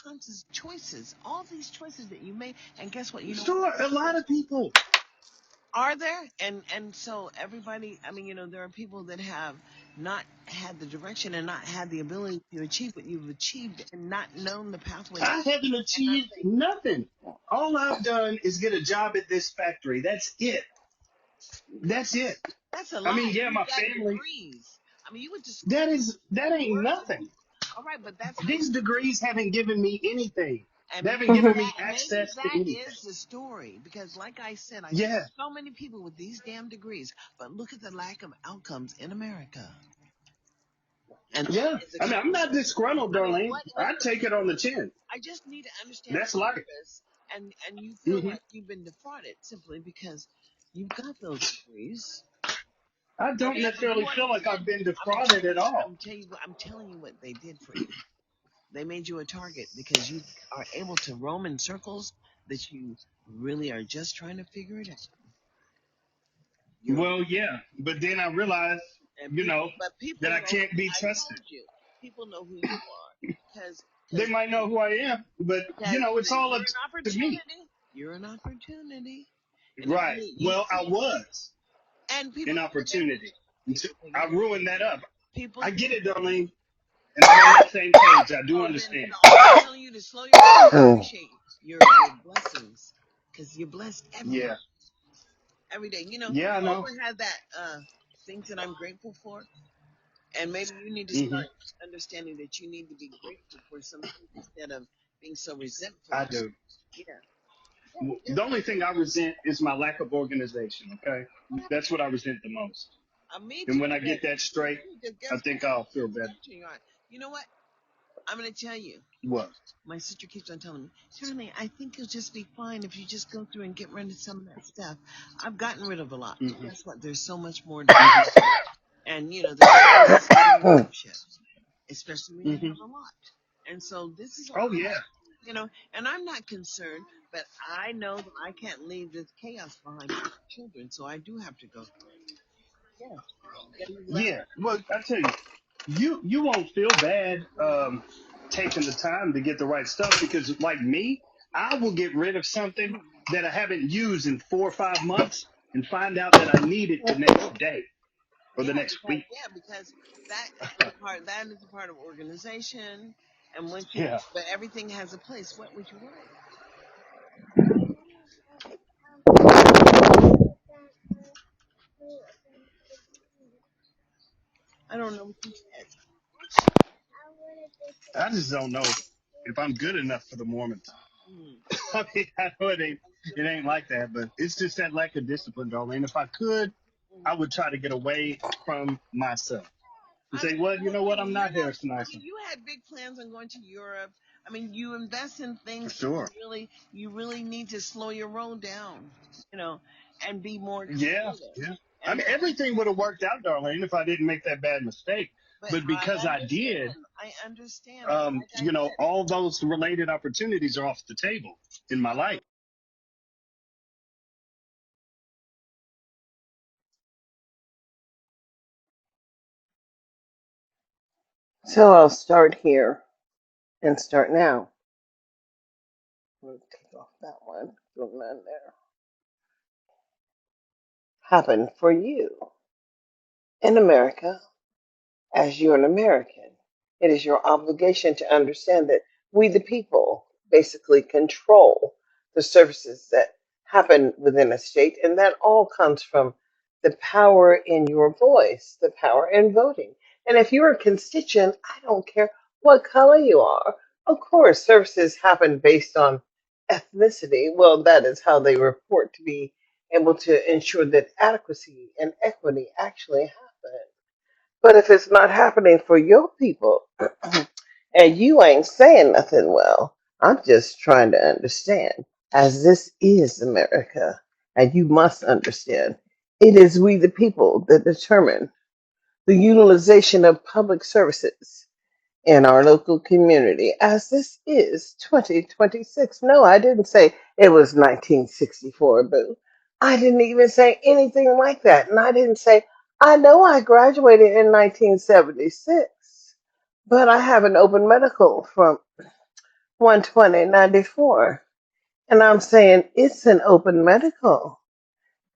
conscious choices? All these choices that you made, and guess what? You know what? Sure, a lot of people. Are there? And so everybody. I mean, there are people that have not had the direction and not had the ability to achieve what you've achieved and not known the pathways. I haven't And I'm achieved saying nothing. All I've done is get a job at this factory. That's it. That's it. that's a I mean, lie. yeah, You my got family. degrees. I mean, you went to school. That ain't University. nothing. All right, but that's how you. These degrees haven't given me anything. They And haven't maybe given me that maybe access to that anything. is the story because, like I said, I see Yeah, so many people with these damn degrees, but look at the lack of outcomes in America. And that yeah. is a I mean, I'm not consequence. disgruntled, I mean, Darlene. what I take it on the chin. I just need to understand That's life. purpose, and you feel Hmm. like you've been defrauded simply because you've got those degrees. I But don't do you necessarily feel like I've understand? been defrauded at all. I'm telling you what they did for you. They made you a target because you are able to roam in circles that you really are just trying to figure it out. You're Well, yeah, but then I realized, and you know, but that people I know. can't be I trusted. told you, people know who you are because They because might know who I am, but it's all up you're an to me. opportunity. You're an opportunity, and if Right. you Well, I see was and people an take advantage. opportunity. People take I advantage. ruined that up. People I take get it, advantage. Darlene, and I'm on that same page. I do So then understand. I'm telling you to slow your roll and appreciate your blessings because you're blessed Yeah. every day. Yeah, I You know. ever had that things that I'm grateful for? And maybe you need to Hmm. start understanding that you need to be grateful for some things instead of being so resentful. I do. Yeah. The only thing I resent is my lack of organization, okay? What happened? That's what I resent the most. Me And too. when I But get that me straight, too. Because I guess what? think I'll feel better. You know what? I'm going to tell you. What? My sister keeps on telling me, Shirley, I think you'll just be fine if you just go through and get rid of some of that stuff. I've gotten rid of a lot, but Hmm. guess what? There's so much more to do. And, the challenge is getting leadership, especially when you Hmm. have a lot. And so this is Oh all, yeah. and I'm not concerned, but I know that I can't leave this chaos behind for my children, so I do have to go through it. Yeah, you gotta use it Yeah. Well, I tell you, you won't feel bad taking the time to get the right stuff because, like me, I will get rid of something that I haven't used in 4 or 5 months and find out that I need it the next day or the next week. because that is a part of organization, and once you, Yeah. but everything has a place. What would you like? I don't know what you said. I just don't know if I'm good enough for the Mormons. Mm, I mean, I know it ain't like that, but it's just that lack of discipline, Darlene. If I could, I mm. would try to get away from myself and I say, mean, well, you know what? hey, I'm you're not not. Harrison I Nice. mean, you had big plans on going to Europe. I mean, you invest in For things, but sure. you really need to slow your roll down, you know, and be more Yeah, creative. yeah. I And mean, everything would have worked out, Darlene, if I didn't make that bad mistake. but But I because I did, understand. I understand. But like I said, all those related opportunities are off the table in my life. So I'll start here and start now. We'll take off that one. Put none there. Happened for you in America as you're an American. It is your obligation to understand that we, the people, basically control the services that happen within a state, and that all comes from the power in your voice, the power in voting. And if you're a constituent, I don't care what color you are. Of course, services happen based on ethnicity. Well, that is how they report to be able to ensure that adequacy and equity actually happen. But if it's not happening for your people and you ain't saying nothing, well, I'm just trying to understand, as this is America, and you must understand, it is we the people that determine the utilization of public services in our local community, as this is 2026. No, I didn't say it was 1964, boo. I didn't even say anything like that. And I didn't say, I know I graduated in 1976, but I have an open medical from 1/20/94. And I'm saying it's an open medical.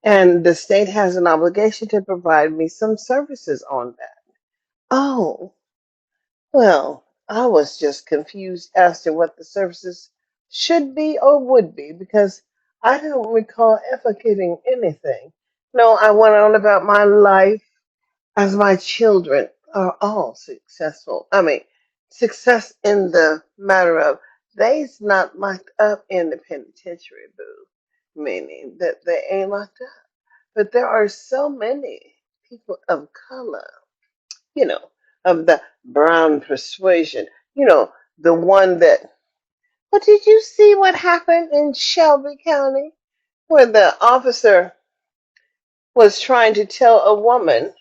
And the state has an obligation to provide me some services on that. Oh, well, I was just confused as to what the services should be or would be because I don't recall ever getting anything. No, I went on about my life as my children are all successful. I mean, success in the matter of they's not locked up in the penitentiary, boo, meaning that they ain't locked up. But there are so many people of color, you know, of the brown persuasion, the one that, but did you see what happened in Shelby County where the officer was trying to tell a woman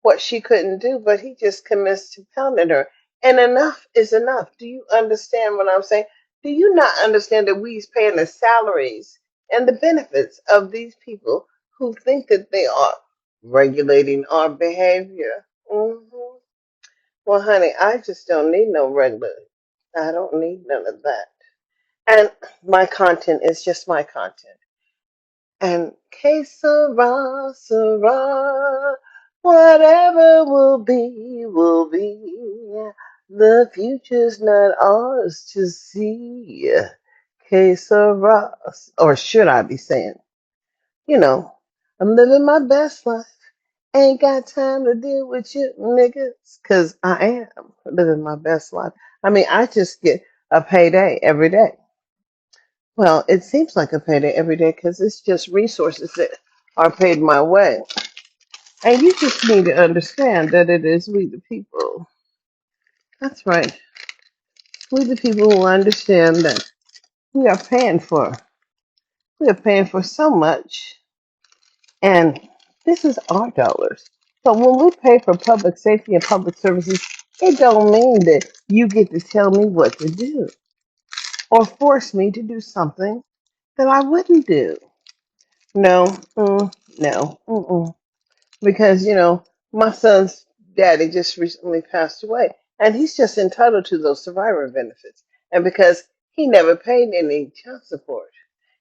what she couldn't do, but he just commenced to pounding her? And enough is enough. Do you understand what I'm saying? Do you not understand that we's paying the salaries and the benefits of these people who think that they are regulating our behavior? Hmm. Well, honey, I just don't need no regular. I don't need none of that. And my content is just my content. And que sera, sera, whatever will be, will be. The future's not ours to see. Que sera, or should I be saying, you know, I'm living my best life. Ain't got time to deal with you niggas, cause I am living my best life. I mean, I just get a payday every day. Well, it seems like a payday every day because it's just resources that are paid my way. And you just need to understand that it is we the people. That's right. We the people who understand that we are paying for we are paying for so much, and this is our dollars. So when we pay for public safety and public services, it don't mean that you get to tell me what to do or force me to do something that I wouldn't do. No, no, because my son's daddy just recently passed away, and he's just entitled to those survivor benefits. And because he never paid any child support,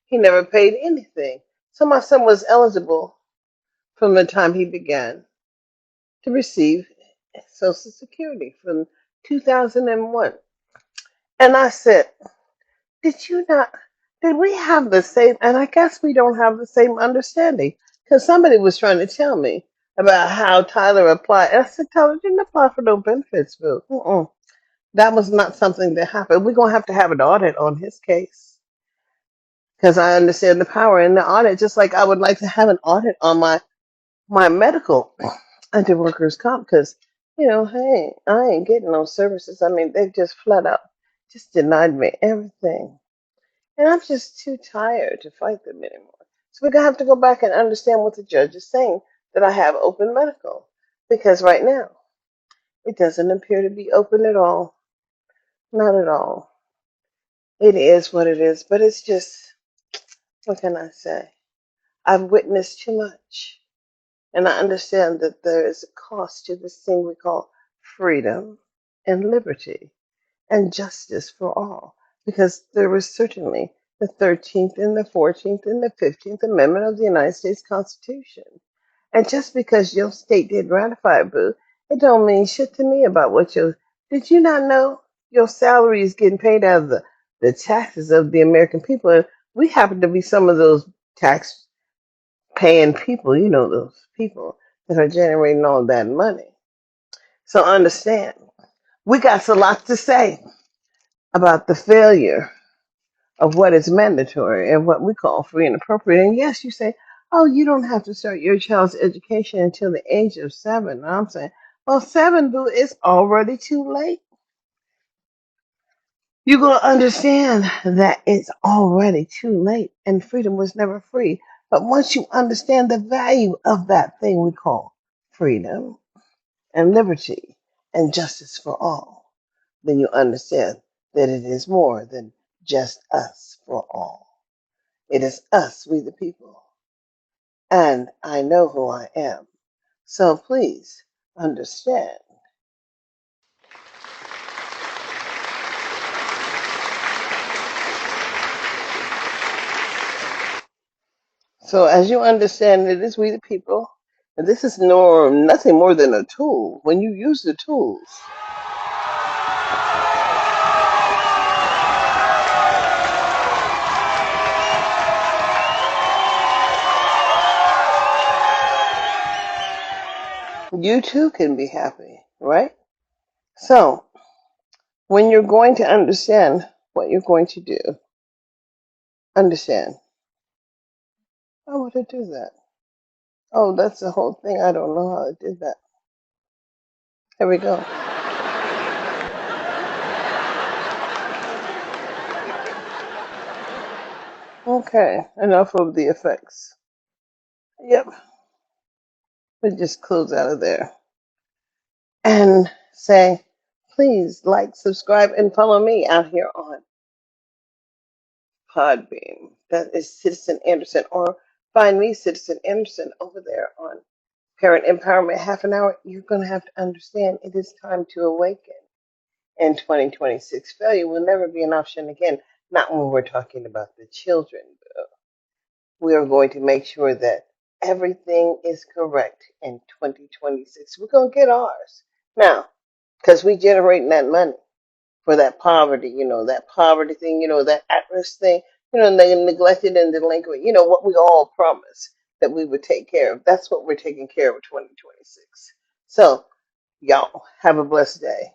he never paid anything. So my son was eligible from the time he began to receive Social Security from 2001. And I said, did you not, did we have the same, and I guess we don't have the same understanding, because somebody was trying to tell me about how Tyler applied. And I said, Tyler didn't apply for no benefits, Bill. That was not something that happened. We're going to have an audit on his case, because I understand the power in the audit, just like I would like to have an audit on my medical under workers' comp, because, hey, I ain't getting no services. I mean, they just flat out just denied me everything. And I'm just too tired to fight them anymore. So we're going to have to go back and understand what the judge is saying, that I have open medical. Because right now, it doesn't appear to be open at all. Not at all. It is what it is. But it's just, what can I say? I've witnessed too much. And I understand that there is a cost to this thing we call freedom and liberty and justice for all, because there was certainly the 13th and the 14th and the 15th Amendment of the United States Constitution. And just because your state did ratify it, boo, it don't mean shit to me about what your, did you not know your salary is getting paid out of the taxes of the American people? And we happen to be some of those tax paying people, those people that are generating all that money. So understand, we got a lot to say about the failure of what is mandatory and what we call free and appropriate. And yes, you say, oh, you don't have to start your child's education until the age of 7. And I'm saying, well, 7, boo, it's already too late. You're going to understand that it's already too late and freedom was never free. But once you understand the value of that thing we call freedom and liberty and justice for all, then you understand that it is more than just us for all. It is us, we the people. And I know who I am. So please understand. So as you understand, it is we the people. And this is nothing more than a tool. When you use the tools, you too can be happy, right? So when you're going to understand what you're going to do, understand. How would I do that? Oh, that's the whole thing. I don't know how I did that. Here we go. Okay, enough of the effects. Yep, we just close out of there and say, please like, subscribe, and follow me out here on Podbeam. That is Citizen Anderson, or find me, Citizen Anderson, over there on Parent Empowerment Half an Hour. You're going to have to understand it is time to awaken in 2026. Failure will never be an option again, not when we're talking about the children. We are going to make sure that everything is correct in 2026. We're going to get ours. Now, because we generating that money for that poverty, that poverty thing, that at-risk thing, the neglected and delinquent, what we all promised that we would take care of. That's what we're taking care of in 2026. So, y'all, have a blessed day.